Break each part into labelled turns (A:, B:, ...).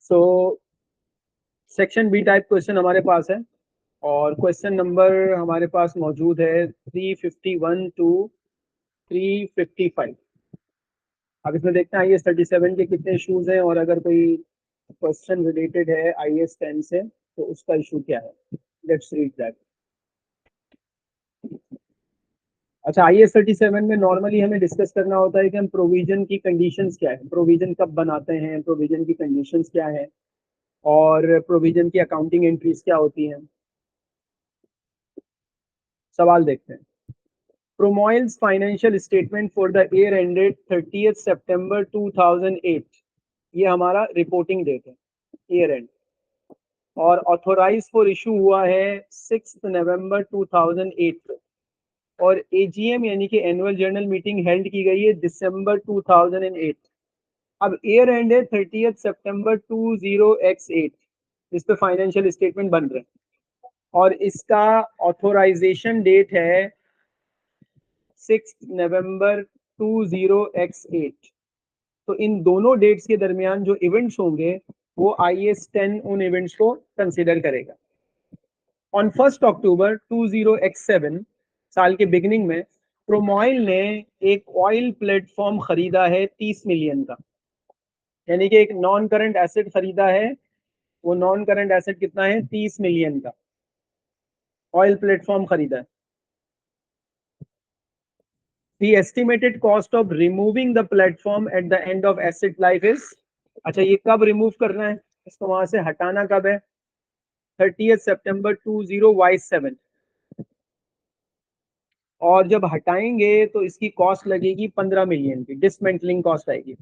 A: सो section B type question हमारे पास है और क्वेश्चन नंबर हमारे पास मौजूद है 351 टू 355। अब इसमें देखते हैं IAS 37 के कितने इशूज हैं और अगर कोई क्वेश्चन रिलेटेड है IAS 10 से तो उसका इशू क्या है। Let's read that. अच्छा, IAS 37 में नॉर्मली हमें डिस्कस करना होता है कि हम प्रोविजन की कंडीशंस क्या है, प्रोविजन कब बनाते हैं, प्रोविजन की कंडीशंस क्या है और प्रोविजन की अकाउंटिंग एंट्रीज क्या होती हैं। सवाल देखते हैं। Promoil's financial statement for the year ended 30th सितंबर 2008, ये हमारा रिपोर्टिंग डेट है, ईयर एंड। और ऑथोराइज फॉर इशू हुआ है 6 नवंबर 2008 और AGM यानी कि एनुअल जनरल मीटिंग हेल्ड की गई है दिसंबर 2008। अब ईयर एंड है 30th सितंबर 20x8, इस पे फाइनेंशियल स्टेटमेंट बन रहे हैं और इसका ऑथोराइजेशन डेट है 6 नवंबर 20x8। तो इन दोनों डेट्स के दरमियान जो इवेंट्स होंगे वो IAS 10 उन इवेंट्स को कंसिडर करेगा। ऑन 1 अक्टूबर 20x7 साल के बिगिनिंग में प्रोमोइल ने एक ऑयल प्लेटफॉर्म खरीदा है 30 मिलियन का, यानी कि एक नॉन करंट एसेट खरीदा है। वो नॉन करंट एसेट कितना है, 30 मिलियन का ऑयल प्लेटफॉर्म खरीदा है। The estimated cost of removing the platform at the end of asset life is, अच्छा ये कब रिमूव करना है, इसको वहां से हटाना कब है, 30th सितंबर 20y7। और जब हटाएंगे तो इसकी कॉस्ट लगेगी 15 मिलियन की, डिसमेंटलिंग कॉस्ट आएगी।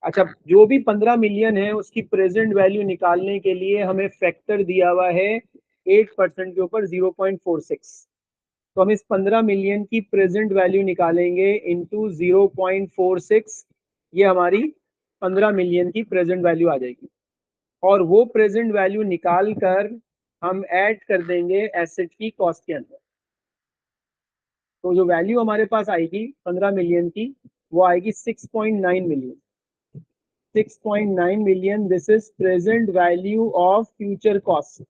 A: अच्छा, जो भी 15 मिलियन है उसकी प्रेजेंट वैल्यू निकालने के लिए हमें फैक्टर दिया हुआ है 8% के ऊपर 0.46। तो हम इस 15 मिलियन की प्रेजेंट वैल्यू निकालेंगे इंटू 0.46, ये हमारी 15 मिलियन की प्रेजेंट वैल्यू आ जाएगी। और वो प्रेजेंट वैल्यू निकाल कर हम ऐड कर देंगे एसेट की कॉस्ट के अंदर। तो जो वैल्यू हमारे पास आएगी 15 मिलियन की वो आएगी 6.9 million. 6.9 million, this is present value of future cost,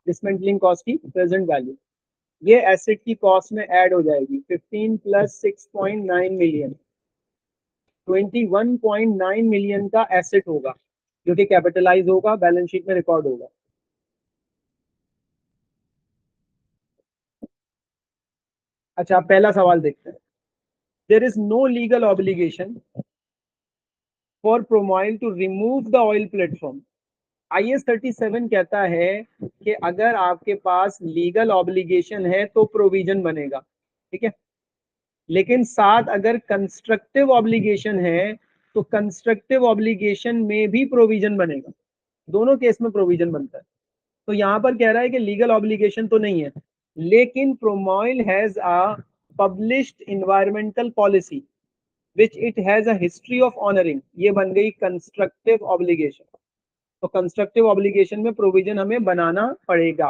A: dismantling cost की प्रेजेंट वैल्यू। ये एसेट की कॉस्ट में ऐड हो जाएगी। 15 प्लस 6.9 मिलियन, 21.9 मिलियन का एसेट होगा जो कि कैपिटलाइज होगा, बैलेंस शीट में रिकॉर्ड होगा। अच्छा, पहला सवाल देखते हैं। There is no legal obligation for Promoil to remove the oil platform. IAS 37 कहता है कि अगर आपके पास लीगल ऑब्लिगेशन है तो प्रोविजन बनेगा, ठीक है। लेकिन साथ अगर कंस्ट्रक्टिव ऑब्लिगेशन है तो कंस्ट्रक्टिव ऑब्लिगेशन में भी प्रोविजन बनेगा, दोनों केस में प्रोविजन बनता है। तो यहां पर कह रहा है कि लीगल ऑब्लिगेशन तो नहीं है, लेकिन Promoil has a published environmental policy which it has a history of honouring, ये बन गई कंस्ट्रक्टिव ऑब्लिगेशन। तो कंस्ट्रक्टिव ऑब्लिगेशन में प्रोविजन हमें बनाना पड़ेगा।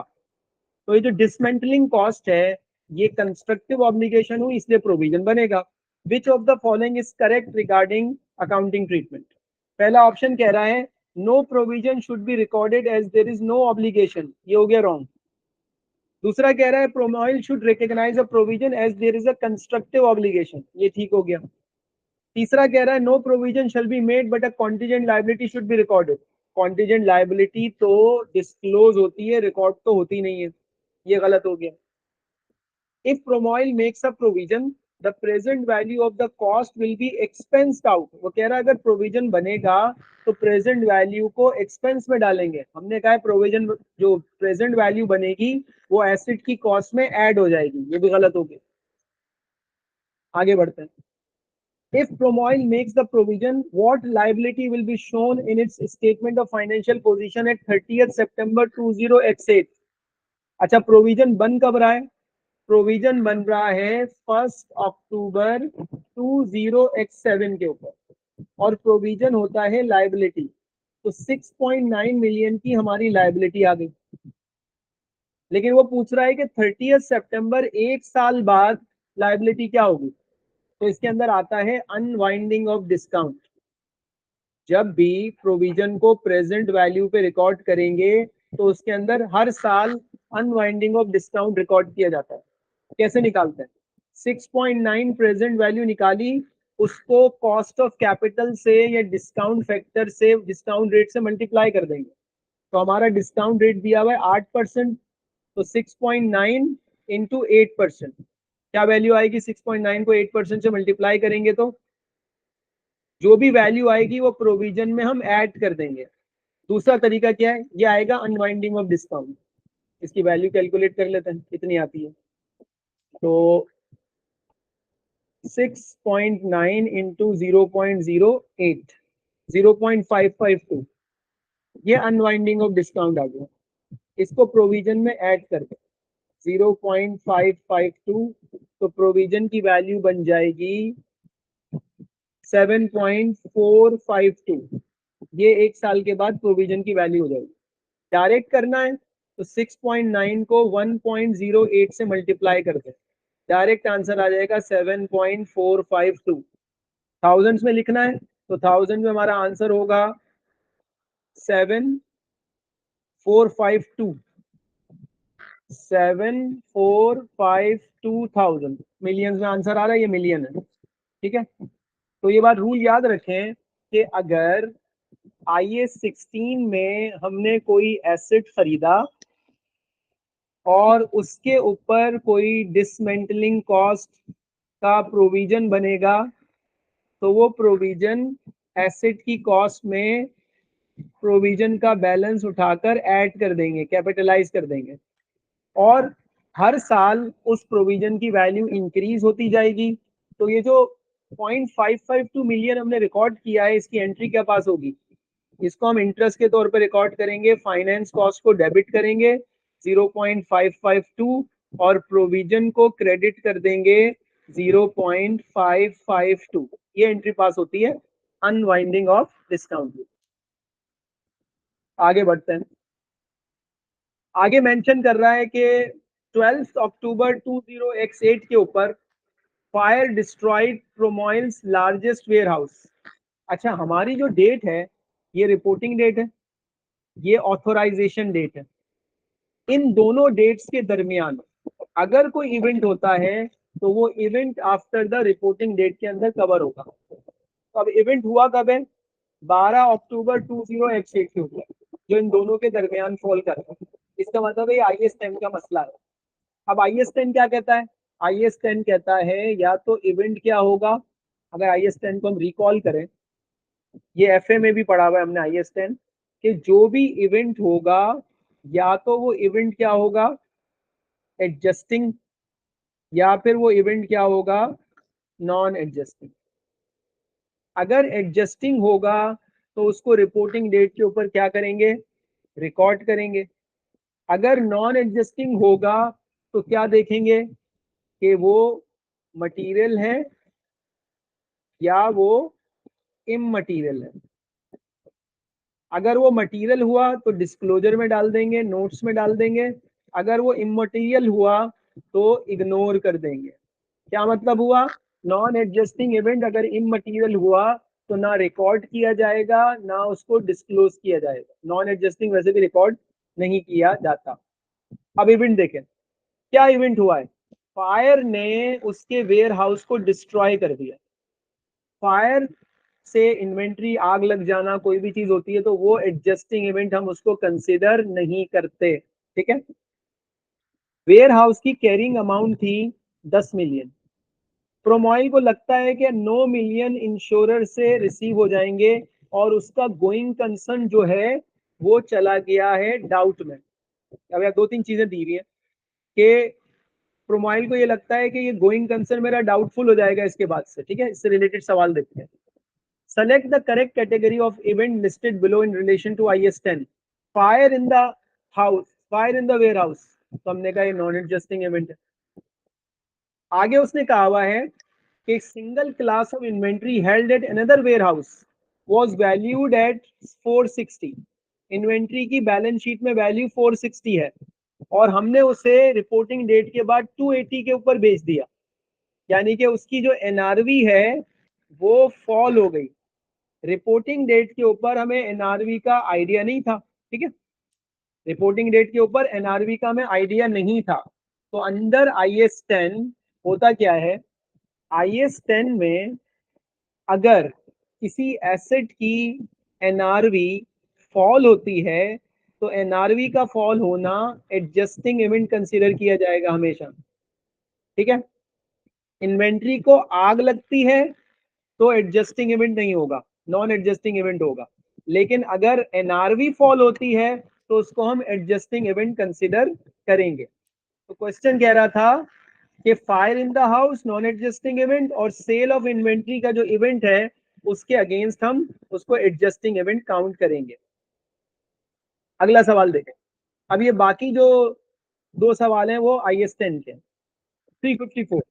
A: तो ये जो डिसमेंटलिंग कॉस्ट है ये कंस्ट्रक्टिव ऑब्लिगेशन हुई, इसलिए प्रोविजन बनेगा। Which of the following is correct regarding accounting treatment. पहला ऑप्शन कह रहा है no provision should be recorded as there is no obligation, ये हो गया रॉन्ग। दूसरा कह रहा है Promoil should recognise a provision as there is a constructive obligation, ये ठीक हो गया। तीसरा कह रहा है no provision shall be made but a contingent liability should be recorded. Contingent liability तो डिस्क्लोज होती है, रिकॉर्ड तो होती नहीं है, ये गलत हो गया। If Promoil makes a provision the present value of the cost will be expensed out. वो कह रहा है अगर प्रोविजन बनेगा तो प्रेजेंट वैल्यू को एक्सपेंस में डालेंगे। हमने कहा है प्रोविजन जो प्रेजेंट वैल्यू बनेगी वो एसेट की कॉस्ट में ऐड हो जाएगी, ये भी गलत हो गया। आगे बढ़ते हैं। If Promoil makes the provision, what liability will be shown in its statement of financial position at 30th September 20x8? अच्छा, प्रोविजन बन कब रहा है, प्रोविजन बन रहा है 1 अक्टूबर 20x7 के ऊपर और प्रोविजन होता है लायबिलिटी। तो 6.9 मिलियन की हमारी लायबिलिटी आ गई। लेकिन वो पूछ रहा है कि 30th सितंबर, एक साल बाद लायबिलिटी क्या होगी। तो इसके अंदर आता है अनवाइंडिंग ऑफ डिस्काउंट। जब भी प्रोविजन को प्रेजेंट वैल्यू पे रिकॉर्ड करेंगे तो उसके अंदर हर साल अनवाइंडिंग ऑफ डिस्काउंट रिकॉर्ड किया जाता है। कैसे निकालते हैं? 6.9 प्रेजेंट वैल्यू निकाली, उसको कॉस्ट ऑफ कैपिटल से या डिस्काउंट फैक्टर से, डिस्काउंट रेट से मल्टीप्लाई कर देंगे। तो हमारा डिस्काउंट रेट दिया हुआ है 8%, तो 6.9 इंटू 8%, क्या वैल्यू आएगी? 6.9 को 8% से मल्टीप्लाई करेंगे तो जो भी वैल्यू आएगी वो प्रोविजन में हम ऐड कर देंगे। दूसरा तरीका क्या है? ये आएगा अनवाइंडिंग ऑफ डिस्काउंट। इसकी वैल्यू कैलकुलेट कर लेते हैं कितनी आती है। तो 6.9 इंटू 0.08, 0.552, ये अनवाइंडिंग ऑफ डिस्काउंट आ गया। इसको प्रोविजन में ऐड करके 0.552, तो प्रोविजन की वैल्यू बन जाएगी 7.452। ये एक साल के बाद प्रोविजन की वैल्यू हो जाएगी। डायरेक्ट करना है तो 6.9 को 1.08 से मल्टीप्लाई करते हैं, डायरेक्ट आंसर आ जाएगा 7.452। थाउजेंड्स में लिखना है तो थाउजेंड में हमारा आंसर होगा 7452, 7452,000। मिलियंस में आंसर आ रहा है, ये मिलियन है, ठीक है। तो ये बात रूल याद रखें कि अगर IAS 16 में हमने कोई एसेट खरीदा और उसके ऊपर कोई डिसमेंटलिंग कॉस्ट का प्रोविजन बनेगा, तो वो प्रोविजन एसेट की कॉस्ट में प्रोविजन का बैलेंस उठाकर ऐड कर देंगे, कैपिटलाइज कर देंगे, और हर साल उस प्रोविजन की वैल्यू इंक्रीज होती जाएगी। तो ये जो 0.552 मिलियन हमने रिकॉर्ड किया है, इसकी एंट्री क्या पास होगी? इसको हम इंटरेस्ट के तौर पर रिकॉर्ड करेंगे, फाइनेंस कॉस्ट को डेबिट करेंगे 0.552 और प्रोविजन को क्रेडिट कर देंगे 0.552। ये एंट्री पास होती है अनवाइंडिंग ऑफ डिस्काउंट। आगे बढ़ते हैं। आगे मेंशन कर रहा है कि 12 अक्टूबर 20x8 के ऊपर fire destroyed Promoil's largest warehouse. अच्छा, हमारी जो डेट है ये रिपोर्टिंग डेट है, ये ऑथोराइजेशन डेट है। इन दोनों डेट्स के दरमियान अगर कोई इवेंट होता है तो वो event after the reporting date के अंदर कवर होगा। तो अब इवेंट हुआ कब है? 12 अक्टूबर 20x8 के ऊपर, जो इन दोनों के दरमियान फॉल कर रहा है। इसका मतलब है IAS 10 का मसला है। अब IAS 10 क्या कहता है? IAS 10 कहता है या तो इवेंट क्या होगा, अगर IAS 10 को हम रिकॉल करें, ये FA में भी पढ़ा हुआ है हमने IAS 10, कि जो भी इवेंट होगा या तो वो इवेंट क्या होगा, एडजस्टिंग, या फिर वो इवेंट क्या होगा, नॉन एडजस्टिंग। अगर एडजस्टिंग होगा तो उसको रिपोर्टिंग डेट के ऊपर क्या करेंगे, रिकॉर्ड करेंगे। अगर नॉन एडजस्टिंग होगा तो क्या देखेंगे कि वो मटेरियल है या वो इममटीरियल है। अगर वो मटेरियल हुआ तो डिस्क्लोजर में डाल देंगे, नोट्स में डाल देंगे। अगर वो इममटीरियल हुआ तो इग्नोर कर देंगे। क्या मतलब हुआ? नॉन एडजस्टिंग इवेंट अगर इममटीरियल हुआ तो ना रिकॉर्ड किया जाएगा ना उसको डिस्क्लोज किया जाएगा। नॉन एडजस्टिंग वैसे भी रिकॉर्ड नहीं किया जाता। अब इवेंट देखें, क्या इवेंट हुआ है? फायर ने उसके वेयर हाउस को डिस्ट्रॉय कर दिया। फायर से इन्वेंट्री, आग लग जाना, कोई भी चीज होती है तो वो एडजस्टिंग इवेंट हम उसको कंसिडर नहीं करते, ठीक है। वेयर हाउस की कैरिंग अमाउंट थी 10 मिलियन। प्रोमोइल को लगता है कि 9 मिलियन इंश्योरर से रिसीव हो जाएंगे और उसका गोइंग कंसर्न जो है वो चला गया है डाउट में। अब यहाँ दो तीन चीजें दी हुई है कि प्रोमोइल को ये लगता है कि ये गोइंग कंसर्न मेरा डाउटफुल हो जाएगा इसके बाद से, ठीक है। इससे रिलेटेड सवाल देखते हैं। Select the correct category of event listed below in relation to IAS 10। Fire in the house, fire in the warehouse, तो हमने कहा ये नॉन एडजस्टिंग इवेंट है। आगे उसने कहा हुआ है कि single class of inventory held at another warehouse was valued at 460। Inventory की बैलेंस शीट में वैल्यू 460 है और हमने उसे रिपोर्टिंग डेट के बाद 280 के ऊपर बेच दिया, यानी कि उसकी जो NRV है वो फॉल हो गई। रिपोर्टिंग डेट के ऊपर हमें एनआरवी का आइडिया नहीं था, ठीक है, रिपोर्टिंग डेट के ऊपर एनआरवी का हमें आइडिया नहीं था। तो अंडर IAS 10 होता क्या है, IAS 10 में अगर किसी एसेट की एनआरवी फॉल होती है तो एनआरवी का फॉल होना एडजस्टिंग इवेंट कंसीडर किया जाएगा हमेशा, ठीक है। इन्वेंट्री को आग लगती है तो एडजस्टिंग इवेंट नहीं होगा, नॉन एडजस्टिंग इवेंट होगा। लेकिन अगर एनआरवी फॉल होती है तो उसको हम एडजस्टिंग इवेंट कंसीडर करेंगे। तो क्वेश्चन कह रहा था कि fire in the house non adjusting event और सेल ऑफ इन्वेंट्री का जो इवेंट है उसके अगेंस्ट हम उसको एडजस्टिंग इवेंट काउंट करेंगे। अगला सवाल देखें। अब ये बाकी जो दो सवाल हैं वो IAS 10 के। 354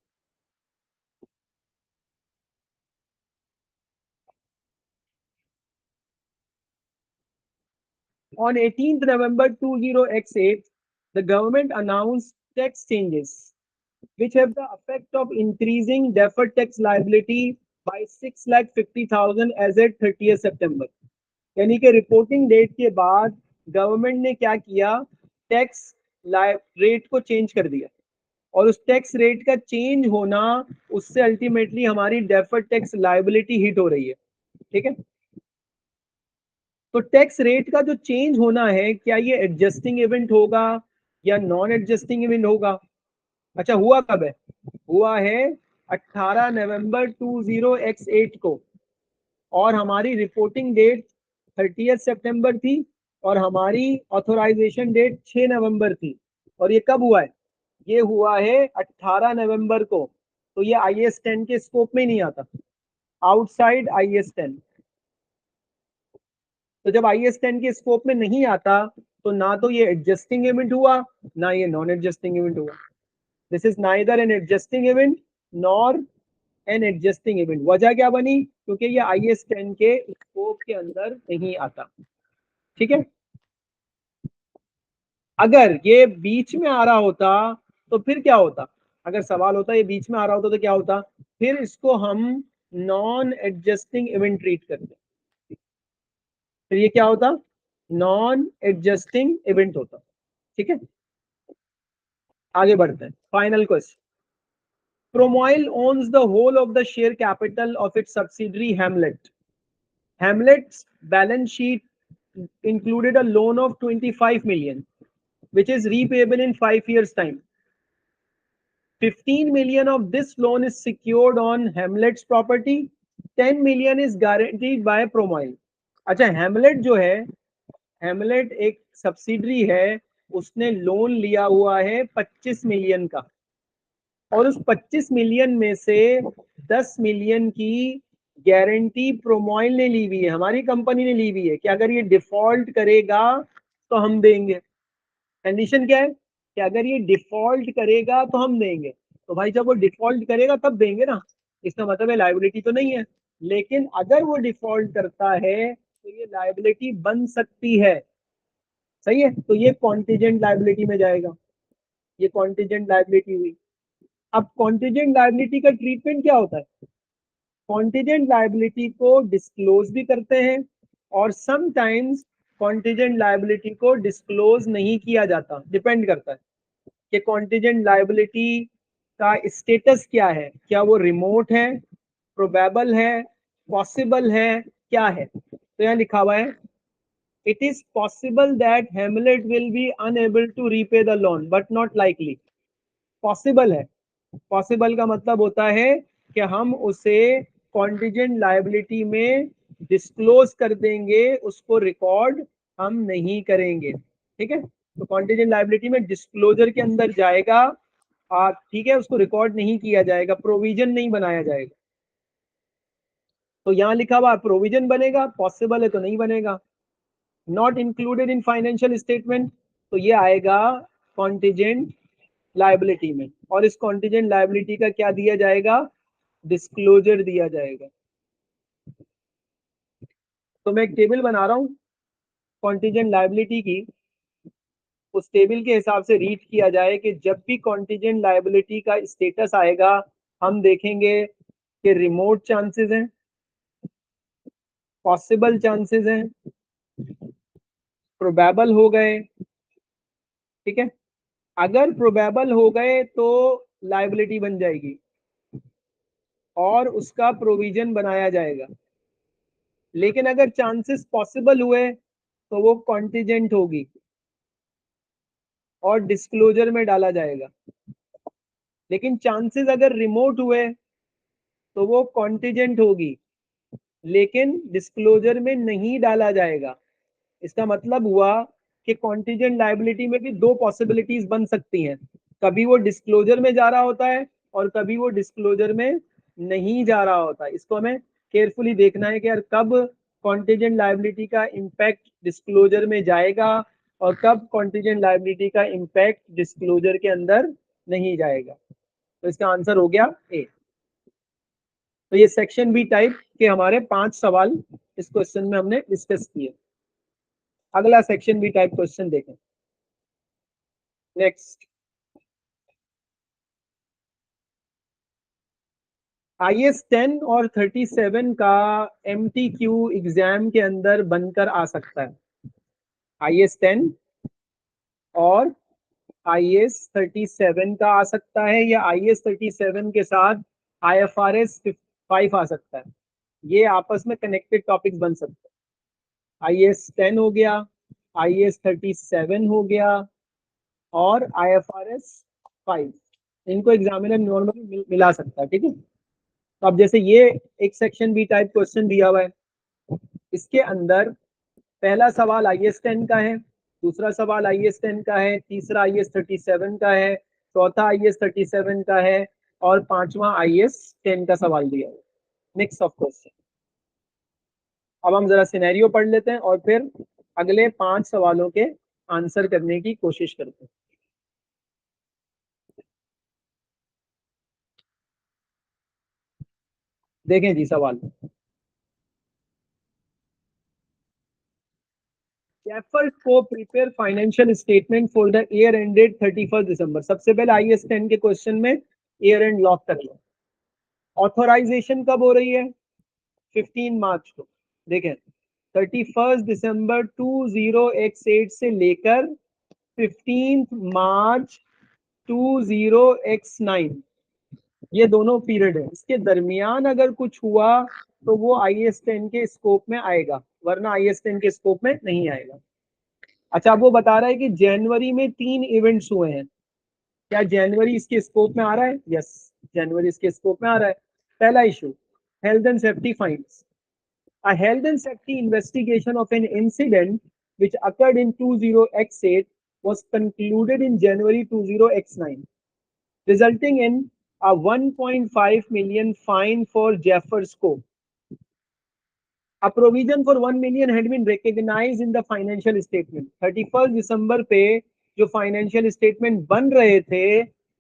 A: On 18th November 20x8, the government announced tax changes which have the effect of increasing deferred tax liability by 6,50,000 as at 30th September. यानी कि रिपोर्टिंग डेट के बाद गवर्नमेंट ने क्या किया, टैक्स रेट को चेंज कर दिया और उस टैक्स रेट का चेंज होना उससे अल्टीमेटली हमारी डेफर्ड टैक्स लायबिलिटी हिट हो रही है, ठीक है। तो टैक्स रेट का जो चेंज होना है क्या ये एडजस्टिंग इवेंट होगा या नॉन एडजस्टिंग इवेंट होगा? अच्छा, हुआ कब है? हुआ है 18 नवंबर 20x8 को और हमारी रिपोर्टिंग डेट 30 सितंबर थी और हमारी ऑथोराइजेशन डेट 6 नवंबर थी। और ये कब हुआ है? ये हुआ है 18 नवंबर को। तो ये IAS 10 के स्कोप में नहीं आता, आउटसाइड IAS 10। तो जब IAS 10 के स्कोप में नहीं आता तो ना तो ये एडजस्टिंग इवेंट हुआ ना ये नॉन एडजस्टिंग इवेंट हुआ। This is neither an adjusting event nor an adjusting event. वजह क्या बनी? क्योंकि ये IAS 10 के स्कोप के अंदर नहीं आता, ठीक है। अगर ये बीच में आ रहा होता तो फिर क्या होता? अगर सवाल होता ये बीच में आ रहा होता तो क्या होता? फिर इसको हम नॉन एडजस्टिंग इवेंट ट्रीट करते। फिर ये क्या होता? नॉन एडजस्टिंग इवेंट होता, ठीक है। आगे बढ़ते हैं, final question. Promoil owns the whole of the share capital of its subsidiary Hamlet. Hamlet's balance sheet included a loan of 25 million, which is repayable in 5 years' time. 15 million of this loan is secured on Hamlet's property. 10 million is guaranteed by Promoil. अच्छा, Hamlet जो है, Hamlet एक subsidiary है, उसने loan लिया हुआ है 25 million का और उस 25 मिलियन में से 10 मिलियन की गारंटी प्रोमोइल ने ली हुई है, हमारी कंपनी ने ली हुई है कि अगर ये डिफॉल्ट करेगा तो हम देंगे। कंडीशन क्या है कि अगर ये डिफॉल्ट करेगा तो हम देंगे। तो भाई जब वो डिफॉल्ट करेगा तब देंगे ना, इसका मतलब है लायबिलिटी तो नहीं है। लेकिन अगर वो डिफॉल्ट करता है तो ये लायबिलिटी बन सकती है, सही है। तो ये कॉन्टिजेंट लायबिलिटी में जाएगा, ये कॉन्टिजेंट लायबिलिटी हुई। अब कॉन्टिजेंट लायबिलिटी का ट्रीटमेंट क्या होता है? कॉन्टिजेंट लायबिलिटी को डिस्क्लोज भी करते हैं और समटाइम्स कॉन्टिजेंट लायबिलिटी को डिस्क्लोज नहीं किया जाता, डिपेंड करता है कि कॉन्टिजेंट लायबिलिटी का स्टेटस क्या है, क्या वो रिमोट है, प्रोबेबल है, पॉसिबल है, क्या है। तो यहाँ लिखा हुआ है it is possible that Hamlet will be unable to repay the loan but not likely. Possible है, पॉसिबल का मतलब होता है कि हम उसे कॉन्टिजेंट लायबिलिटी में डिस्क्लोज कर देंगे, उसको रिकॉर्ड हम नहीं करेंगे, ठीक है। तो कॉन्टिजेंट लायबिलिटी में डिस्क्लोजर के अंदर जाएगा, ठीक है, उसको रिकॉर्ड नहीं किया जाएगा, प्रोविजन नहीं बनाया जाएगा। तो यहाँ लिखा हुआ प्रोविजन बनेगा, पॉसिबल है तो नहीं बनेगा। Not included in financial statement, तो ये आएगा कॉन्टिजेंट लायबिलिटी में और इस कॉन्टिजेंट लायबिलिटी का क्या दिया जाएगा? डिस्क्लोजर दिया जाएगा। तो मैं एक टेबल बना रहा हूं कॉन्टिजेंट लायबिलिटी की, उस टेबल के हिसाब से रीड किया जाए कि जब भी कॉन्टिजेंट लायबिलिटी का स्टेटस आएगा हम देखेंगे कि रिमोट चांसेस हैं, पॉसिबल चांसेस हैं, प्रोबेबल हो गए, ठीक है। अगर प्रोबेबल हो गए तो लायबिलिटी बन जाएगी और उसका प्रोविजन बनाया जाएगा। लेकिन अगर चांसेस पॉसिबल हुए तो वो कॉन्टिजेंट होगी और डिस्क्लोजर में डाला जाएगा। लेकिन चांसेस अगर रिमोट हुए तो वो कॉन्टिजेंट होगी लेकिन डिस्क्लोजर में नहीं डाला जाएगा। इसका मतलब हुआ कि कॉन्टिजेंट लायबिलिटी में भी दो पॉसिबिलिटीज बन सकती हैं, कभी वो डिस्क्लोजर में जा रहा होता है और कभी वो डिस्क्लोजर में नहीं जा रहा होता है। इसको हमें केयरफुली देखना है कि यार कब कॉन्टिजेंट लायबिलिटी का इम्पैक्ट डिस्क्लोजर में जाएगा और कब कॉन्टिजेंट लायबिलिटी का इम्पैक्ट डिस्क्लोजर के अंदर नहीं जाएगा। तो इसका आंसर हो गया ए। तो ये सेक्शन बी टाइप के हमारे 5 सवाल इस क्वेश्चन में हमने डिस्कस किए। अगला सेक्शन बी टाइप क्वेश्चन देखें। नेक्स्ट, IAS 10 और 37 का MTQ एग्जाम के अंदर बनकर आ सकता है। IAS 10 और IAS 37 का आ सकता है या IAS 37 के साथ IFRS 5 आ सकता है। ये आपस में कनेक्टेड टॉपिक्स बन सकते हैं। IAS 10 हो गया, IAS 37 हो गया और IFRS 5, इनको एग्जामिनर नॉर्मली मिला सकता है, ठीक है। तो अब जैसे ये एक सेक्शन बी टाइप क्वेश्चन दिया हुआ है, इसके अंदर पहला सवाल IAS 10 का है, दूसरा सवाल IAS 10 का है, तीसरा IAS 37 का है, चौथा IAS 37 का है और पांचवा IAS 10 का सवाल दिया है। Mix of question. अब हम जरा सिनेरियो पढ़ लेते हैं और फिर अगले 5 सवालों के आंसर करने की कोशिश करते हैं। देखें जी सवाल, Jeffers को prepare financial statement for the year ended 31 दिसंबर। सबसे पहले IAS 10 के क्वेश्चन में ईयर एंड लॉक कर लो। ऑथोराइजेशन कब हो रही है? 15 मार्च को। देखें 31 दिसंबर 20x8 से लेकर 15 मार्च 20x9, ये दोनों पीरियड है। इसके दरमियान अगर कुछ हुआ तो वो IAS 10 के स्कोप में आएगा, वरना IAS 10 के स्कोप में नहीं आएगा। अच्छा, अब वो बता रहा है कि जनवरी में 3 इवेंट्स हुए हैं, क्या जनवरी इसके स्कोप में आ रहा है? यस, जनवरी इसके स्कोप में आ रहा है। पहला issue, health and safety fines. A health and safety investigation of an incident which occurred in 20x8 was concluded in January 20x9, resulting in a 1.5 million fine for Jeffers Co. A provision for 1 million had been recognized in the financial statement. 31 दिसंबर पे जो financial statement बन रहे थे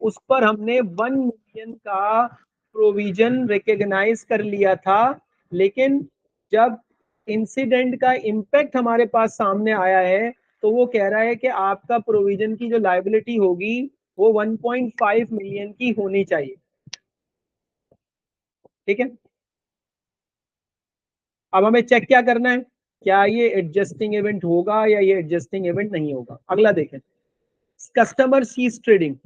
A: उस पर हमने 1 million का provision recognise कर लिया था, लेकिन जब इंसिडेंट का इम्पैक्ट हमारे पास सामने आया है तो वो कह रहा है कि आपका प्रोविजन की जो लायबिलिटी होगी वो 1.5 मिलियन की होनी चाहिए, ठीक है। अब हमें चेक क्या करना है, क्या ये एडजस्टिंग इवेंट होगा या ये एडजस्टिंग इवेंट नहीं होगा। अगला देखें, customer ceases trading.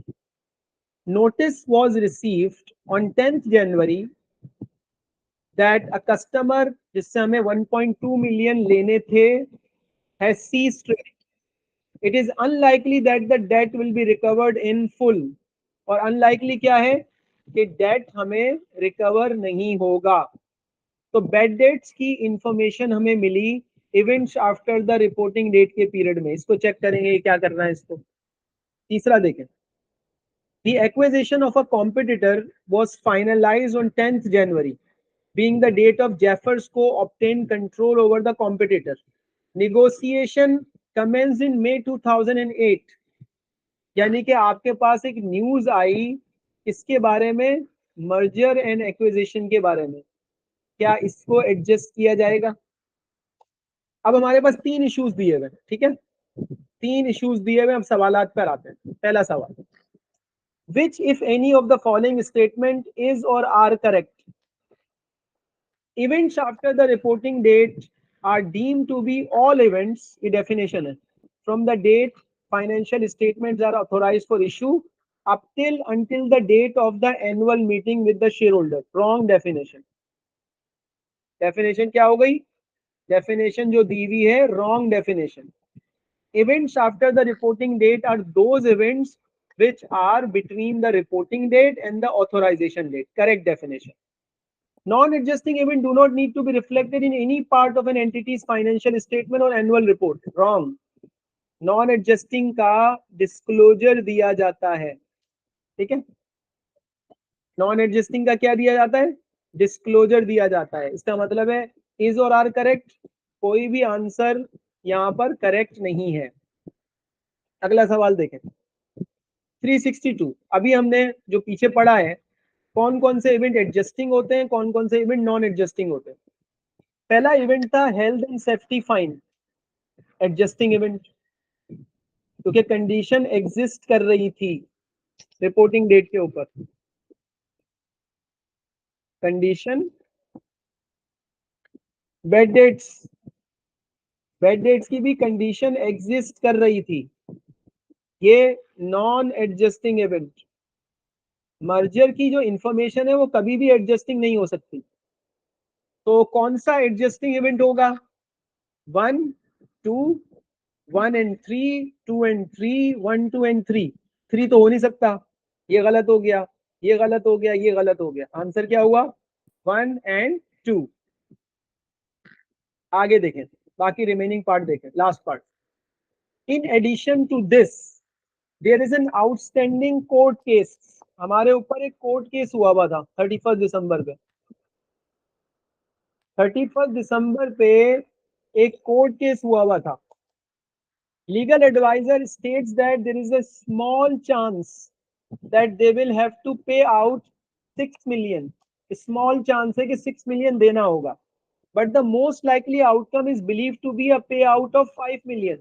A: Notice was received on 10th January that a customer जिससे हमें 1.2 मिलियन लेने थे has ceased trading. It is unlikely that the debt will be recovered in full. और अनलाइकली क्या है कि डेट हमें रिकवर नहीं होगा। तो बेड डेट्स की इंफॉर्मेशन हमें मिली events after the reporting date के पीरियड में। इसको चेक करेंगे क्या करना है इसको। तीसरा देखें, the acquisition of a competitor was finalized on 10th January, being the date of Jeffers Co obtained control over the competitor. Negotiation commenced in May 2008, यानी कि आपके पास एक न्यूज आई इसके बारे में, मर्जर एंड एक्विजिशन के बारे में, क्या इसको एडजस्ट किया जाएगा? अब हमारे पास 3 इश्यूज दिए हुए, ठीक है, 3 इश्यूज दिए हुए। अब सवालात पर आते हैं। पहला सवाल, which if any of the following statement is or are correct? Events after the reporting date are deem to be all events, ये डेफिनेशन है, from the date financial statements are authorised for issue up till until the date of the annual meeting with the shareholder. Wrong definition. Definition क्या हो गई? Definition जो दी हुई है wrong definition. Events after the reporting date are those events which are between the reporting date and the authorization date. Correct definition. Non-adjusting event do not need to be reflected in any part of an entity's financial statement or annual report. Wrong. Non-adjusting का disclosure दिया जाता है, ठीक है? Non adjusting का क्या दिया जाता है? डिस्क्लोजर दिया जाता है. इसका मतलब है इज और आर करेक्ट? कोई भी आंसर यहाँ पर करेक्ट नहीं है. अगला सवाल देखें 362. अभी हमने जो पीछे पढ़ा है कौन कौन से इवेंट एडजस्टिंग होते हैं, कौन कौन से इवेंट नॉन एडजस्टिंग होते हैं. पहला इवेंट था health and safety fine, adjusting event, क्योंकि कंडीशन एग्जिस्ट कर रही थी रिपोर्टिंग डेट के ऊपर. Condition bad debts, bad debts की भी कंडीशन एग्जिस्ट कर रही थी. ये नॉन एडजस्टिंग इवेंट. मर्जर की जो इंफॉर्मेशन है वो कभी भी एडजस्टिंग नहीं हो सकती. तो कौन सा एडजस्टिंग इवेंट होगा? 1 2 1 एंड 3, 2 एंड 3, 1 2 एंड 3. 3 तो हो नहीं सकता, ये गलत हो गया, ये गलत हो गया, ये गलत हो गया. आंसर क्या हुआ? 1 एंड 2. आगे देखें, बाकी रिमेनिंग पार्ट देखें, last part. In addition to this there is an outstanding court case. हमारे ऊपर एक कोर्ट केस हुआ था 31 दिसंबर पे. 31 दिसंबर पे एक कोर्ट केस हुआ था. Legal adviser states that there is a small chance that they will have to pay out 6 million. Small chance है कि 6 मिलियन देना होगा, but the most likely outcome is believe to be a pay out of 5 million.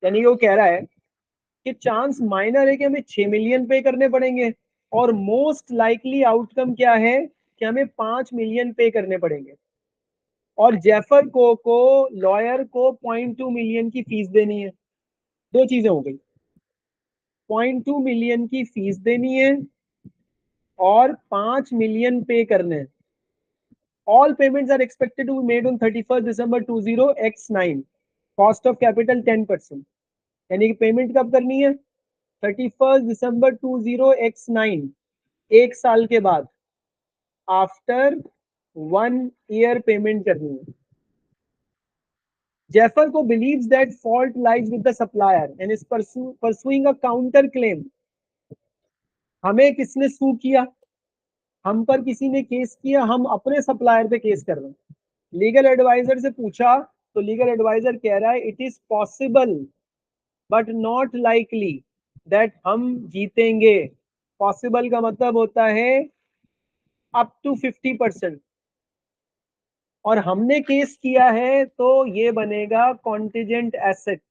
A: यानी वो कह रहा है कि चांस माइनर है कि हमें 6 मिलियन पे करने पड़ेंगे, और मोस्ट लाइकली आउटकम क्या है कि हमें 5 मिलियन पे करने पड़ेंगे. और जेफर को लॉयर को 0.2 मिलियन की फीस देनी है. दो चीजें हो गई, 0.2 मिलियन की फीस देनी है और 5 मिलियन पे करने हैं. All payments are expected to be made on 31 December 20x9. Cost of capital 10%. यानी कि पेमेंट कब करनी है? 31 दिसंबर 20x9, एक साल के बाद, आफ्टर 1 ईयर पेमेंट करनी है. Jaffer को believes that fault lies with the supplier and is pursuing a counter claim. हमें किसने सू किया? हम पर किसी ने केस किया, हम अपने सप्लायर पे केस कर रहे हैं. लीगल एडवाइजर से पूछा तो लीगल एडवाइजर कह रहा है it is possible but not likely that हम जीतेंगे. पॉसिबल का मतलब होता है अप टू 50%, और हमने केस किया है तो ये बनेगा कॉन्टिजेंट एसेट.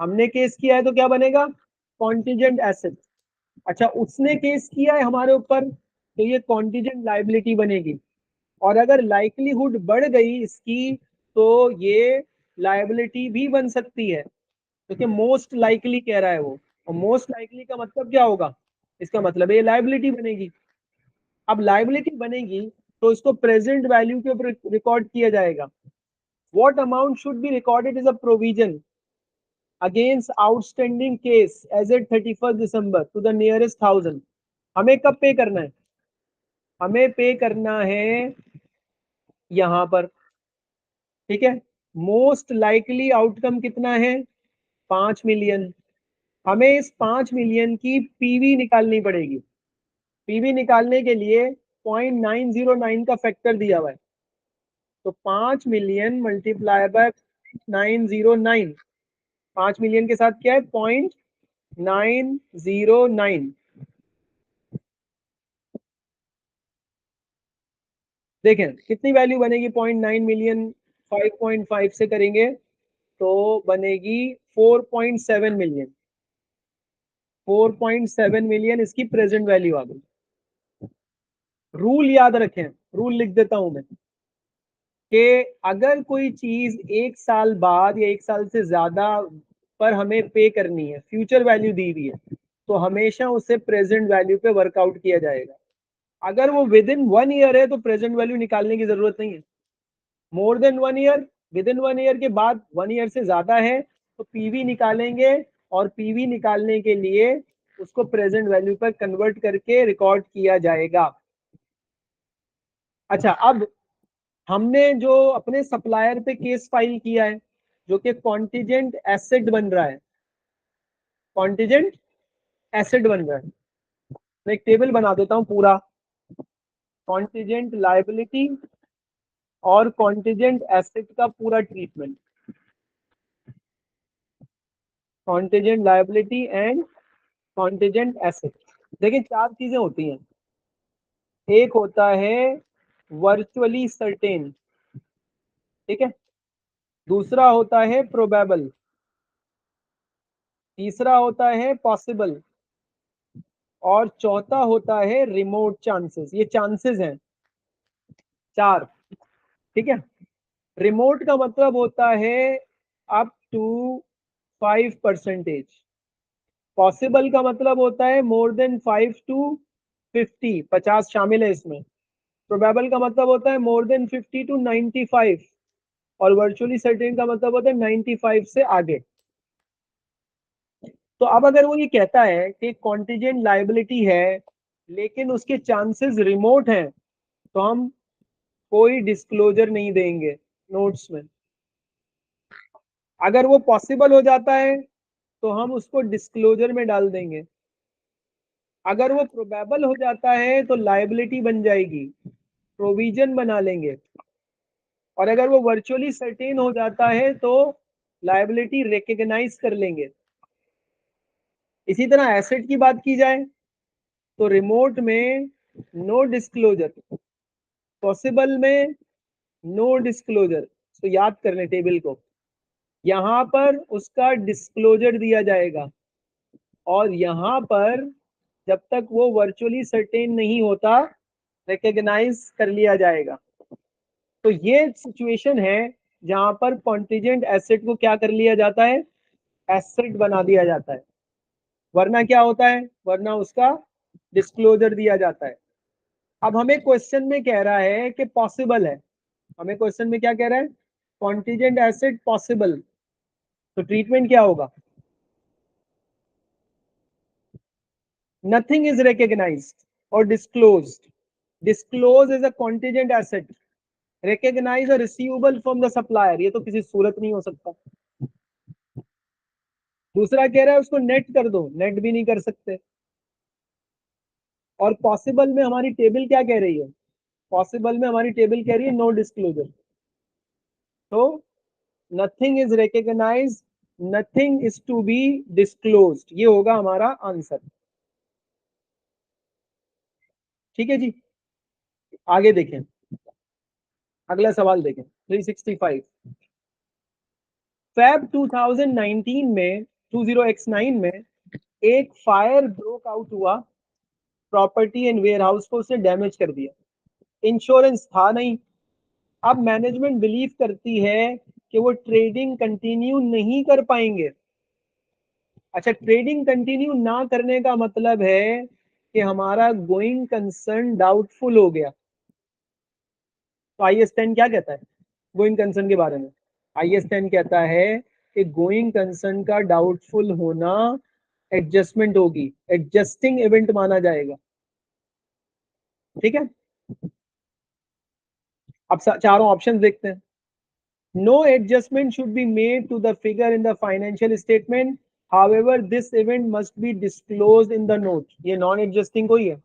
A: हमने केस किया है तो क्या बनेगा? Contingent asset. अच्छा, उसने केस किया है हमारे ऊपर तो ये कॉन्टिजेंट लायबिलिटी बनेगी. और अगर लाइकलीहुड बढ़ गई इसकी तो ये लायबिलिटी भी बन सकती है, क्योंकि मोस्ट लाइकली कह रहा है वो. और मोस्ट लाइकली का मतलब क्या होगा? इसका मतलब ये लायबिलिटी बनेगी. अब लायबिलिटी बनेगी तो इसको प्रेजेंट वैल्यू के ऊपर रिकॉर्ड किया जाएगा. What amount should be recorded is a provision against outstanding case as at 31 December to the nearest 1000. हमें कब पे करना है? हमें पे करना है यहां पर, ठीक है. मोस्ट लाइकली आउटकम कितना है? 5 मिलियन. हमें इस 5 मिलियन की पीवी निकालनी पड़ेगी. पीवी निकालने के लिए 0.909 का फैक्टर दिया हुआ है. तो 5 मिलियन मल्टीप्लाई बाय 909. 5 मिलियन के साथ क्या है? 0.909. देखें कितनी वैल्यू बनेगी. 0.9 मिलियन 5.5 से करेंगे तो बनेगी 4.7 मिलियन. 4.7 मिलियन इसकी प्रेजेंट वैल्यू आ गई. रूल याद रखें, रूल लिख देता हूं मैं. कि अगर कोई चीज 1 साल बाद या 1 साल से ज्यादा पर हमें पे करनी है, फ्यूचर वैल्यू दी हुई है, तो हमेशा उसे प्रेजेंट वैल्यू पे वर्कआउट किया जाएगा। अगर वो विद इन 1 ईयर है तो प्रेजेंट वैल्यू निकालने की जरूरत नहीं है। More than 1 year, with in 1 year के बाद 1 ईयर से ज्यादा है तो पीवी निकालेंगे, और पीवी निकालने के लिए उसको प्रेजेंट वैल्यू पर कन्वर्ट करके रिकॉर्ड किया जाएगा। अच्छा, अब हमने जो अपने सप्लायर पे केस फाइल किया है, जो कि कॉन्टिजेंट एसेट बन रहा है, कॉन्टिजेंट एसेट बन रहा है। मैं एक टेबल बना देता हूं पूरा, कॉन्टिजेंट लायबिलिटी और कॉन्टिजेंट एसेट का पूरा treatment, contingent liability and contingent asset. देखिए, 4 चीजें होती हैं। एक होता है वर्चुअली सर्टेन, ठीक है। दूसरा होता है प्रोबेबल। तीसरा होता है पॉसिबल। और चौथा होता है रिमोट चांसेस। ये चांसेस हैं 4, ठीक है। रिमोट का मतलब होता है अप टू 5%। पॉसिबल का मतलब होता है मोर देन 5 to 50, 50 शामिल है इसमें। प्रोबेबल का मतलब होता है मोर देन 50 to 95। और वर्चुअली सर्टेन का मतलब होता है 95 से आगे। तो अब अगर वो ये कहता है कि कॉन्टिजेंट लायबिलिटी है लेकिन उसके चांसेस रिमोट हैं, तो हम कोई डिस्क्लोजर नहीं देंगे नोट्स में। अगर वो पॉसिबल हो जाता है तो हम उसको डिस्क्लोजर में डाल देंगे। अगर वो प्रोबेबल हो जाता है तो लायबिलिटी बन जाएगी, प्रोविजन बना लेंगे। और अगर वो वर्चुअली सर्टेन हो जाता है तो लायबिलिटी रिकग्नाइज कर लेंगे। इसी तरह एसेट की बात की जाए तो रिमोट में नो डिस्क्लोजर, पॉसिबल में नो डिस्क्लोजर। तो याद कर लें टेबल को, यहां पर उसका डिस्क्लोजर दिया जाएगा, और यहां पर जब तक वो वर्चुअली सर्टेन नहीं होता रिकग्नाइज कर लिया जाएगा। तो ये सिचुएशन है जहां पर कॉन्टिजेंट एसेट को क्या कर लिया जाता है, एसेट बना दिया जाता है। वरना क्या होता है, वरना उसका डिस्क्लोजर दिया जाता है। अब हमें क्वेश्चन में कह रहा है कि पॉसिबल है, हमें क्वेश्चन में क्या कह रहा है, कॉन्टिजेंट एसेट पॉसिबल। तो ट्रीटमेंट क्या होगा, नथिंग इज रिकग्नाइज्ड और disclosed. Disclose is a contingent asset, recognise a receivable from the supplier, ये तो किसी सूरत नहीं हो सकता। दूसरा कह रहा है उसको नेट कर दो, नेट भी नहीं कर सकते। और पॉसिबल में हमारी टेबल क्या कह रही है, पॉसिबल में हमारी टेबल कह रही है नो डिस्क्लोजर। तो nothing is recognise, nothing is to be disclosed, ये होगा हमारा आंसर। ठीक है जी, आगे देखें, अगला सवाल देखें 365। फेब 2019 में 20x9 में एक फायर ब्रोक आउट हुआ, प्रॉपर्टी एंड वेयर हाउस को उसने डैमेज कर दिया, इंश्योरेंस था नहीं। अब मैनेजमेंट बिलीव करती है कि वो ट्रेडिंग कंटिन्यू नहीं कर पाएंगे। अच्छा, ट्रेडिंग कंटिन्यू ना करने का मतलब है कि हमारा गोइंग कंसर्न डाउटफुल हो गया। तो IS10 क्या कहता है गोइंग कंसर्न के बारे में, IS10 कहता है कि गोइंग कंसर्न का डाउटफुल होना एडजस्टमेंट होगी, एडजस्टिंग इवेंट माना जाएगा। ठीक है, अब चारों ऑप्शन देखते हैं। No adjustment should be made to the figure in the financial statement. However, this event must be disclosed in the note. ये नॉन एडजस्टिंग कोई है।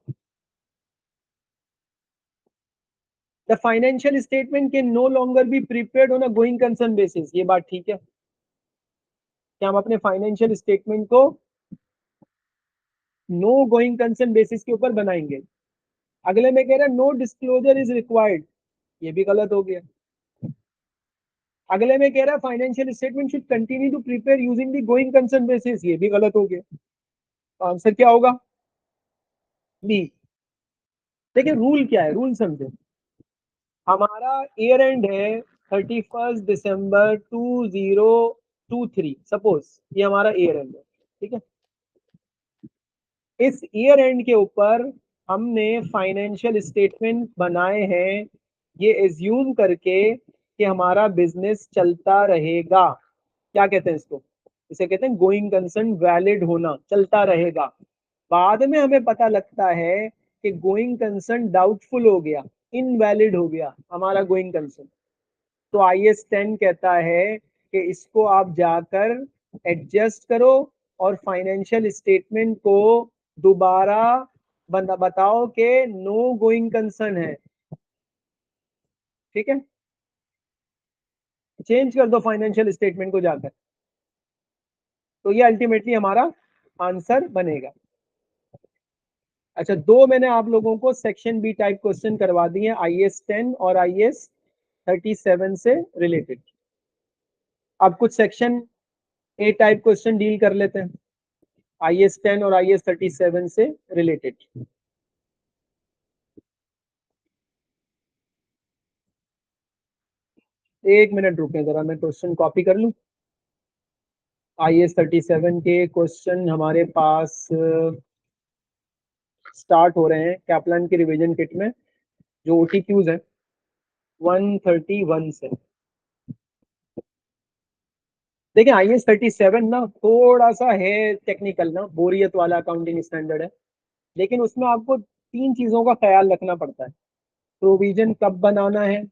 A: The financial statement can no longer be prepared on a going concern basis. ये बात ठीक है कि हम अपने फाइनेंशियल स्टेटमेंट को नो गोइंग कंसर्न बेसिस के ऊपर बनाएंगे। अगले में कह रहा है नो डिस्क्लोजर इज रिक्वायर्ड, ये भी गलत हो गया। अगले में कह रहा है financial statement should continue to prepare using the going concern basis, ये भी गलत हो गया। आंसर क्या होगा, बी। देखिए रूल क्या है, रूल समझे। हमारा ईयर एंड है 31 दिसंबर 2023, सपोज ये हमारा ईयर एंड है, ठीक है। इस ईयर एंड के ऊपर हमने फाइनेंशियल स्टेटमेंट बनाए हैं, ये एज्यूम करके कि हमारा बिजनेस चलता रहेगा। क्या कहते हैं इसको? इसे कहते हैं गोइंग कंसर्न वैलिड होना, चलता रहेगा। बाद में हमें पता लगता है कि गोइंग कंसर्न डाउटफुल हो गया, इनवैलिड हो गया हमारा गोइंग कंसर्न, तो IS 10 कहता है कि इसको आप जाकर एडजस्ट करो और फाइनेंशियल स्टेटमेंट को दोबारा बताओ कि नो गोइंग कंसर्न है, ठीक है। चेंज कर दो फाइनेंशियल स्टेटमेंट को जाकर, तो ये अल्टीमेटली हमारा आंसर बनेगा। अच्छा, दो मैंने आप लोगों को सेक्शन बी टाइप क्वेश्चन करवा दिए IS 10 और IS 37 से रिलेटेड। अब कुछ section A type question deal कर लेते हैं IS 10 और IS 37 से रिलेटेड। एक मिनट रुके जरा, मैं क्वेश्चन कॉपी कर लूं। IS 37 के क्वेश्चन हमारे पास स्टार्ट हो रहे हैं कैपलान की रिवीजन किट में, जो OTQs है 131 से। देखिए IS 37 ना थोड़ा सा है टेक्निकल ना, बोरियत वाला अकाउंटिंग स्टैंडर्ड है, लेकिन उसमें आपको तीन चीजों का ख्याल रखना पड़ता है। प्रोविजन कब बनाना है,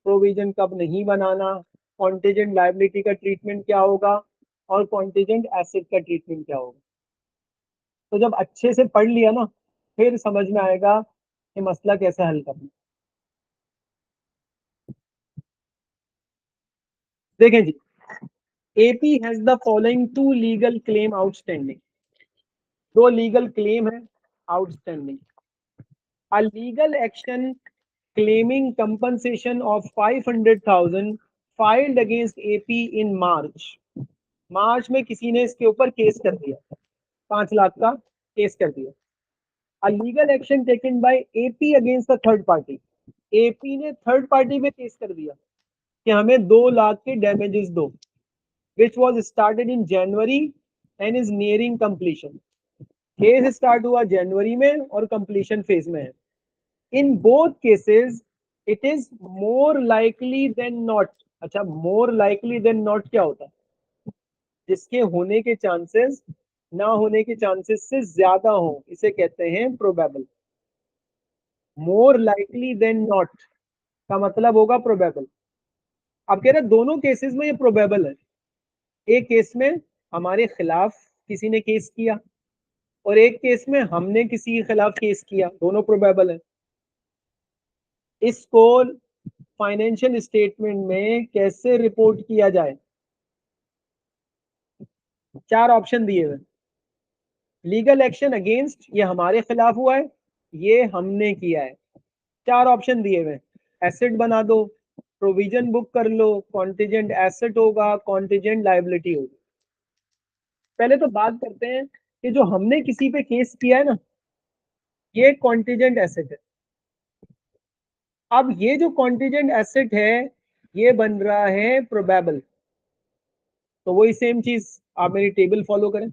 A: प्रोविजन कब नहीं बनाना, कॉन्टिजेंट लायबिलिटी का ट्रीटमेंट क्या होगा, और कॉन्टिजेंट एसेट का ट्रीटमेंट क्या होगा। तो जब अच्छे से पढ़ लिया ना, फिर समझ में आएगा कि मसला कैसे हल करना। देखें जी, AP has the following two legal claim outstanding. दो लीगल क्लेम है outstanding. A legal action claiming compensation of 500,000 filed against AP in March। March में किसी ने इसके ऊपर केस कर दिया, 5 लाख का केस कर दिया। A legal action taken by AP against the third party। AP ने थर्ड पार्टी पे केस कर दिया कि हमें 2 लाख के डैमेजेस दो, which was started in January and is nearing completion। Case start हुआ जनवरी में और कंप्लीशन फेज में है। In both cases it is more likely than not. अच्छा, मोर लाइकली देन नॉट क्या होता है? जिसके होने के चांसेस ना होने के चांसेस से ज्यादा हो, इसे कहते हैं probable. More likely than not का मतलब होगा प्रोबेबल। अब कह रहे दोनों केसेस में ये प्रोबेबल है। एक केस में हमारे खिलाफ किसी ने केस किया और एक केस में हमने किसी के खिलाफ केस किया, दोनों प्रोबेबल है। इसको फाइनेंशियल स्टेटमेंट में कैसे रिपोर्ट किया जाए? चार ऑप्शन दिए हुए। लीगल एक्शन अगेंस्ट, ये हमारे खिलाफ हुआ है, ये हमने किया है। चार ऑप्शन दिए हुए। एसेट बना दो, प्रोविजन बुक कर लो, कॉन्टिजेंट एसेट होगा, कॉन्टिजेंट लायबिलिटी होगी। पहले तो बात करते हैं कि जो हमने किसी पे केस किया है ना, ये कॉन्टिजेंट एसेट है। अब ये जो कॉन्टिजेंट एसेट है, ये बन रहा है प्रोबेबल। तो वही सेम चीज, आप मेरी टेबल फॉलो करें।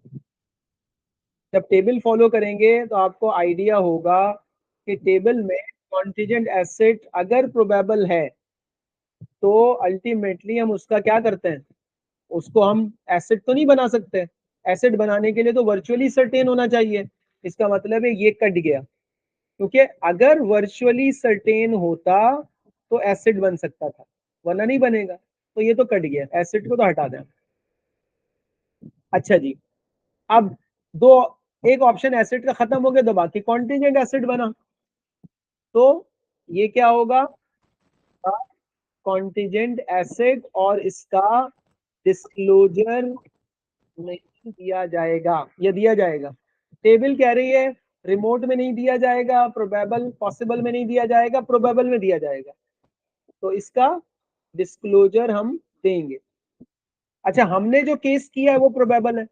A: जब टेबल फॉलो करेंगे तो आपको आइडिया होगा कि टेबल में कॉन्टिजेंट एसेट अगर प्रोबेबल है तो अल्टीमेटली हम उसका क्या करते हैं, उसको हम एसेट तो नहीं बना सकते। एसेट बनाने के लिए तो वर्चुअली सर्टेन होना चाहिए। इसका मतलब है ये कट गया, क्योंकि अगर वर्चुअली सर्टेन होता तो एसेट बन सकता था, वरना नहीं बनेगा। तो ये तो कट गया, एसेट को तो हटा दें। अच्छा जी, अब दो, एक ऑप्शन एसेट का खत्म हो गया तो बाकी कॉन्टिजेंट एसेट बना। तो ये क्या होगा? कॉन्टिजेंट एसेट, और इसका डिस्क्लोजर नहीं दिया जाएगा, या दिया जाएगा? टेबल कह रही है रिमोट में नहीं दिया जाएगा, प्रोबेबल पॉसिबल में नहीं दिया जाएगा, प्रोबेबल में दिया जाएगा। तो इसका डिस्क्लोजर हम देंगे। अच्छा, हमने जो केस किया है वो प्रोबेबल है,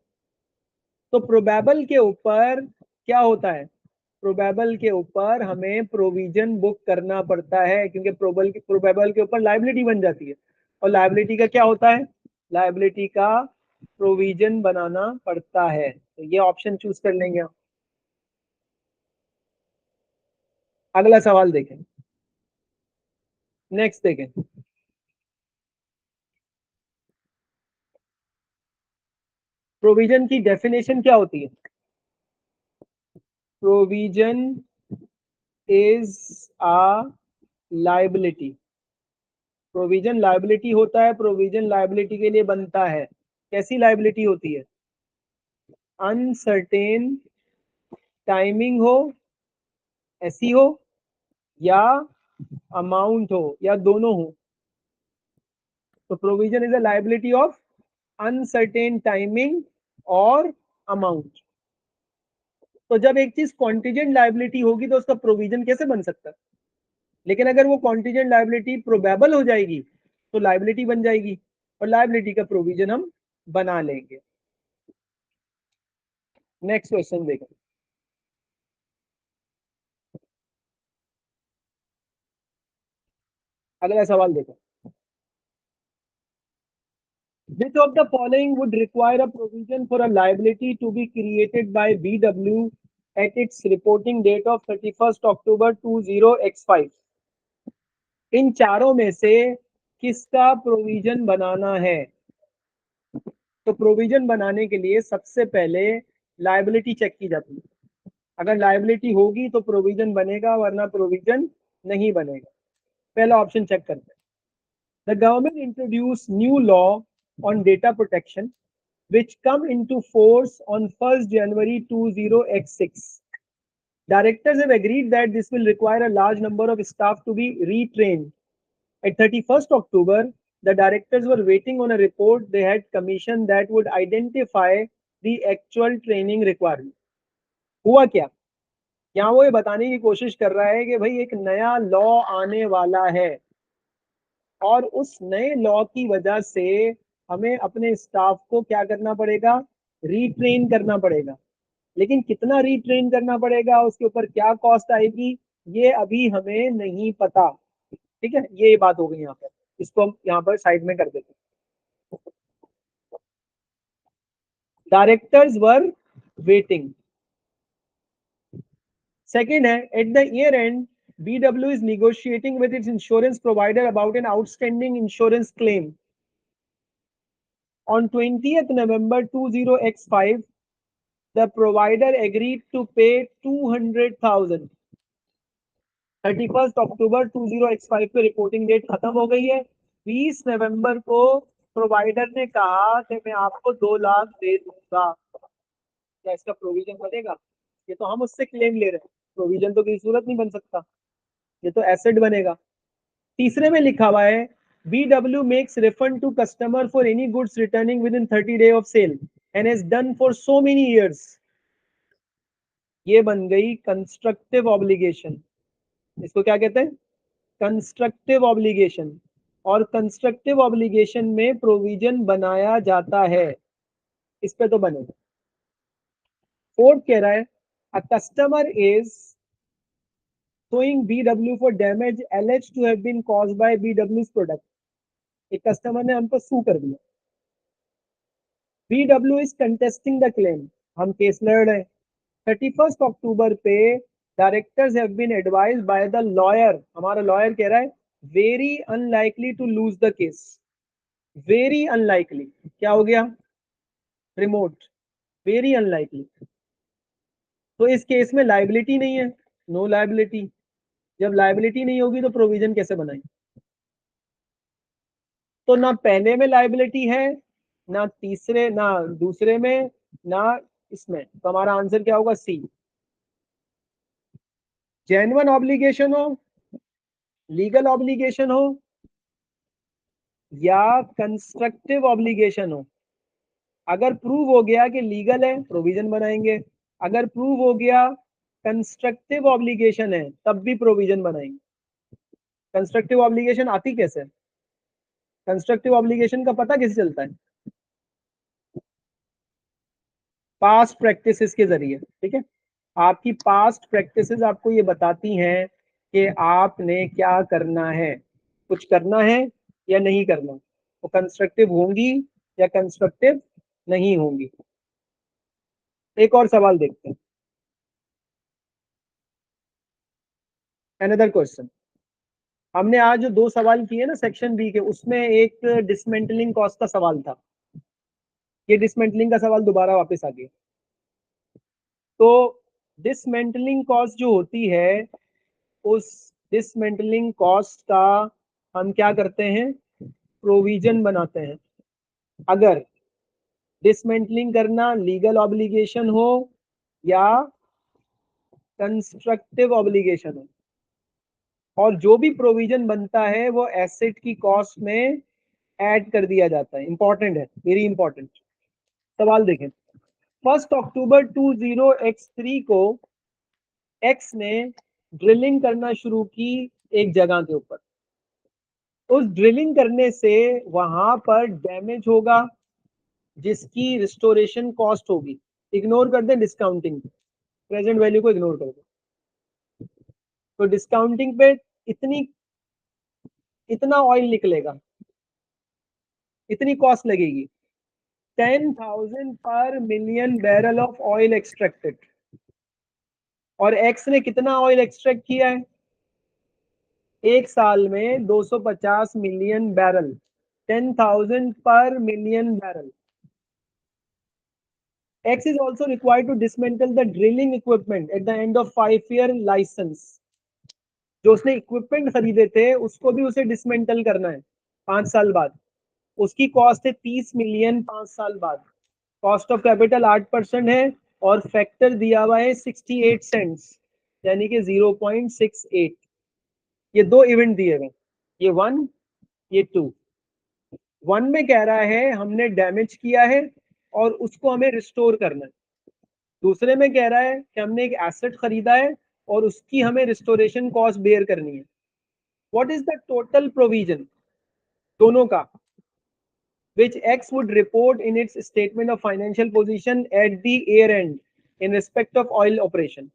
A: तो प्रोबेबल के ऊपर क्या होता है? प्रोबेबल के ऊपर हमें प्रोविजन बुक करना पड़ता है, क्योंकि प्रोबेबल के ऊपर लायबिलिटी बन जाती है, और लायबिलिटी का क्या होता है, लायबिलिटी का प्रोविजन बनाना पड़ता है। तो ये ऑप्शन चूज कर लेंगे हम। अगला सवाल देखें, नेक्स्ट देखें। प्रोविजन की डेफिनेशन क्या होती है? Provision is a liability. Provision liability होता है, प्रोविजन लायबिलिटी के लिए बनता है। कैसी लायबिलिटी होती है? अनसर्टेन टाइमिंग हो, ऐसी हो, या अमाउंट हो, या दोनों हो। तो provision is a liability of uncertain timing और अमाउंट। तो जब एक चीज कॉन्टीजेंट लायबिलिटी होगी तो उसका प्रोविजन कैसे बन सकता है? लेकिन अगर वो कॉन्टीजेंट लायबिलिटी प्रोबेबल हो जाएगी तो लायबिलिटी बन जाएगी, और लायबिलिटी का प्रोविजन हम बना लेंगे। नेक्स्ट क्वेश्चन देखें। अगला सवाल देखें। Which of the following would require a provision for a liability to be created by VW at its reporting date of 31st October 20x5? इन चारों में से किसका प्रोविजन बनाना है? तो प्रोविजन बनाने के लिए सबसे पहले लायबिलिटी चेक की जाती है। अगर लायबिलिटी होगी तो प्रोविजन बनेगा, वरना प्रोविजन नहीं बनेगा। पहला ऑप्शन चेक करते हैं। The government introduce new law on data protection which come into force on 1st January 20x6. Directors have agreed that this will require a large number of staff to be retrained. At 31st October, the directors were waiting on a report they had commissioned that would identify the actual training requirement. हुआ क्या? यहाँ वो ये बताने की कोशिश कर रहा है कि भाई एक नया लॉ आने वाला है, और उस नए लॉ की वजह से हमें अपने स्टाफ को क्या करना पड़ेगा? रीट्रेन करना पड़ेगा। लेकिन कितना रीट्रेन करना पड़ेगा, उसके ऊपर क्या कॉस्ट आएगी, ये अभी हमें नहीं पता। ठीक है, ये बात हो गई यहाँ पर। इसको हम यहाँ पर साइड में कर देते हैं। Directors were waiting. सेकेंड है, at the year and BW is negotiating with its insurance provider about an outstanding insurance claim. On 20th November 20x5, the provider agreed to pay 200,000। 31st October 20x5 पे reporting date खत्म हो गई है। 20 नवंबर को provider ने कहा कि मैं आपको 2 लाख दे दूंगा। क्या इसका प्रोविजन बनेगा? ये तो हम उससे क्लेम ले रहे हैं, प्रोविजन तो किसी सूरत नहीं बन सकता, ये तो एसेट बनेगा। तीसरे में लिखा हुआ है, BW makes refund to customer for any goods returning within 30 days of sale and has done for so many years। ये बन गई कंस्ट्रक्टिव ऑब्लिगेशन। इसको क्या कहते हैं? Constructive obligation. और कंस्ट्रक्टिव ऑब्लिगेशन में प्रोविजन बनाया जाता है, इस पे तो बनेगा। फोर्थ कह रहा है, a customer is suing BW for damage alleged to have been caused by BW's product। एक कस्टमर ने हमको सू कर दिया। BW is contesting the claim। हम केस लड़ रहे हैं। 31st अक्टूबर पे directors have been advised by the lawyer. हमारा लॉयर कह रहा है very unlikely to lose the case. Very unlikely क्या हो गया? रिमोट। Very unlikely. तो इस केस में लाइबिलिटी नहीं है, नो लाइबिलिटी। जब लाइबिलिटी नहीं होगी तो प्रोविजन कैसे बनाएं? तो ना पहले में लाइबिलिटी है, ना तीसरे, ना दूसरे में, ना इसमें। तो हमारा आंसर क्या होगा? सी। जेन्युइन ऑब्लिगेशन हो, लीगल ऑब्लिगेशन हो, या कंस्ट्रक्टिव ऑब्लिगेशन हो। अगर प्रूव हो गया कि लीगल है, प्रोविजन बनाएंगे। अगर प्रूव हो गया कंस्ट्रक्टिव ऑब्लिगेशन है, तब भी प्रोविजन बनाएंगे। कंस्ट्रक्टिव ऑब्लिगेशन आती कैसे? कंस्ट्रक्टिव ऑब्लिगेशन का पता कैसे चलता है? पास्ट प्रैक्टिसेस के जरिए। ठीक है, आपकी पास्ट प्रैक्टिसेस आपको ये बताती हैं कि आपने क्या करना है, कुछ करना है या नहीं करना, वो कंस्ट्रक्टिव होंगी या कंस्ट्रक्टिव नहीं होंगी। एक और सवाल देखते हैं, अनदर क्वेश्चन। हमने आज जो 2 सवाल किए ना सेक्शन बी के, उसमें एक डिसमेंटलिंग कॉस्ट का सवाल था। ये डिसमेंटलिंग का सवाल दोबारा वापस आ गया। तो डिसमेंटलिंग कॉस्ट जो होती है, उस डिसमेंटलिंग कॉस्ट का हम क्या करते हैं, प्रोविजन बनाते हैं। अगर डिसमेंटलिंग करना लीगल ऑब्लिगेशन हो या कंस्ट्रक्टिव ऑब्लिगेशन हो, और जो भी प्रोविजन बनता है वो एसेट की कॉस्ट में ऐड कर दिया जाता है। इंपॉर्टेंट है, वेरी इंपॉर्टेंट। सवाल देखें। 1 अक्टूबर 20x3 को एक्स ने ड्रिलिंग करना शुरू की एक जगह के ऊपर। उस ड्रिलिंग करने से वहां पर डैमेज होगा जिसकी रिस्टोरेशन कॉस्ट होगी। इग्नोर कर दें डिस्काउंटिंग, प्रेजेंट वैल्यू को इग्नोर कर दें। तो डिस्काउंटिंग पे इतनी इतना ऑयल निकलेगा, इतनी कॉस्ट लगेगी, 10,000 पर million barrel of oil extracted. और एक्स ने कितना ऑयल एक्सट्रैक्ट किया है? एक साल में 250 मिलियन बैरल, 10,000 पर million barrel. X is also required to dismantle the drilling equipment at the end of 5-year license. जो उसने इक्विपमेंट खरीदे थे उसको भी उसे डिसमेंटल करना है 5 साल बाद। उसकी कॉस्ट है 30 मिलियन 5 साल बाद। कॉस्ट ऑफ कैपिटल 8% है और फैक्टर दिया हुआ है 68 सेंट्स, यानी कि 0.68। ये 2 इवेंट दिए हुए, ये 1, ये 2। 1 में कह रहा है हमने डैमेज किया है और उसको हमें रिस्टोर करना है। दूसरे में कह रहा है कि हमने एक एसेट खरीदा है और उसकी हमें रिस्टोरेशन कॉस्ट बेयर करनी है। What is the total provision दोनों का, which X would report in its statement of financial position at the year end in respect of oil operation?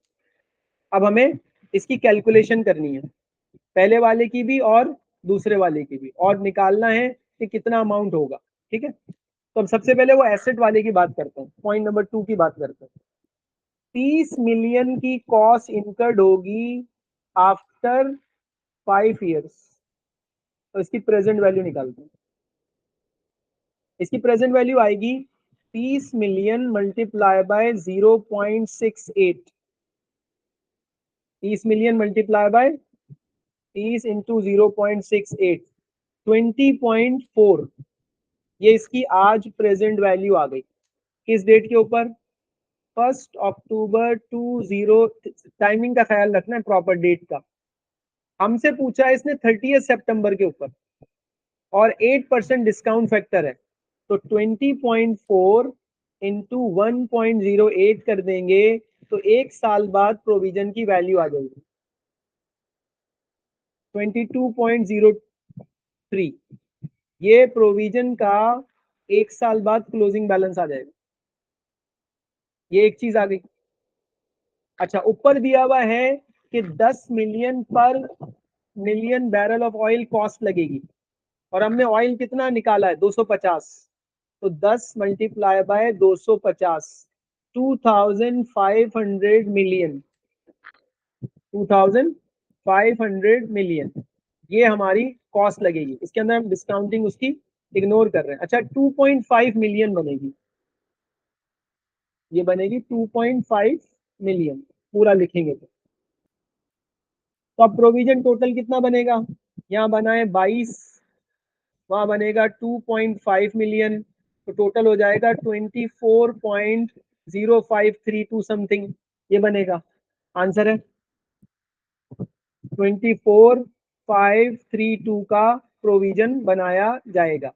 A: अब हमें इसकी कैलकुलेशन करनी है, पहले वाले की भी और दूसरे वाले की भी, और निकालना है कि कितना अमाउंट होगा। ठीक है, तो अब सबसे पहले वो एसेट वाले की बात करते हैं, पॉइंट नंबर 2 की बात करते हैं। 30 मिलियन की कॉस्ट इनकर्ड होगी आफ्टर 5 ईयर्स। तो इसकी प्रेजेंट वैल्यू निकालते हैं। इसकी प्रेजेंट वैल्यू आएगी 30 million multiply by 0.68। 30 million multiply by 30 into 0.68, 20.4। ये इसकी आज प्रेजेंट वैल्यू आ गई। किस डेट के ऊपर? 1 अक्टूबर 20। टाइमिंग का ख्याल रखना है, प्रॉपर डेट का। हमसे पूछा है इसने 30 सितंबर के ऊपर और 8% डिस्काउंट फैक्टर है, तो 20.4 इंटू 1.08 कर देंगे तो एक साल बाद प्रोविजन की वैल्यू आ जाएगी 22.03। ये प्रोविजन का एक साल बाद क्लोजिंग बैलेंस आ जाएगा। ये एक चीज आ गई। अच्छा, ऊपर दिया हुआ है कि 10 मिलियन पर million barrel of oil cost लगेगी और हमने ऑयल कितना निकाला है? 250। तो 10 मल्टीप्लाई बाय 250, 2500 मिलियन, 2500 मिलियन ये हमारी कॉस्ट लगेगी। इसके अंदर हम डिस्काउंटिंग उसकी इग्नोर कर रहे हैं। अच्छा, 2.5 मिलियन बनेगी, ये बनेगी 2.5 मिलियन पूरा लिखेंगे तो अब प्रोविजन टोटल कितना बनेगा? यहाँ बना है 22, वहां बनेगा 2.5 मिलियन, तो टोटल हो जाएगा 24.0532 समथिंग, ये बनेगा। आंसर है 24,532 का प्रोविजन बनाया जाएगा।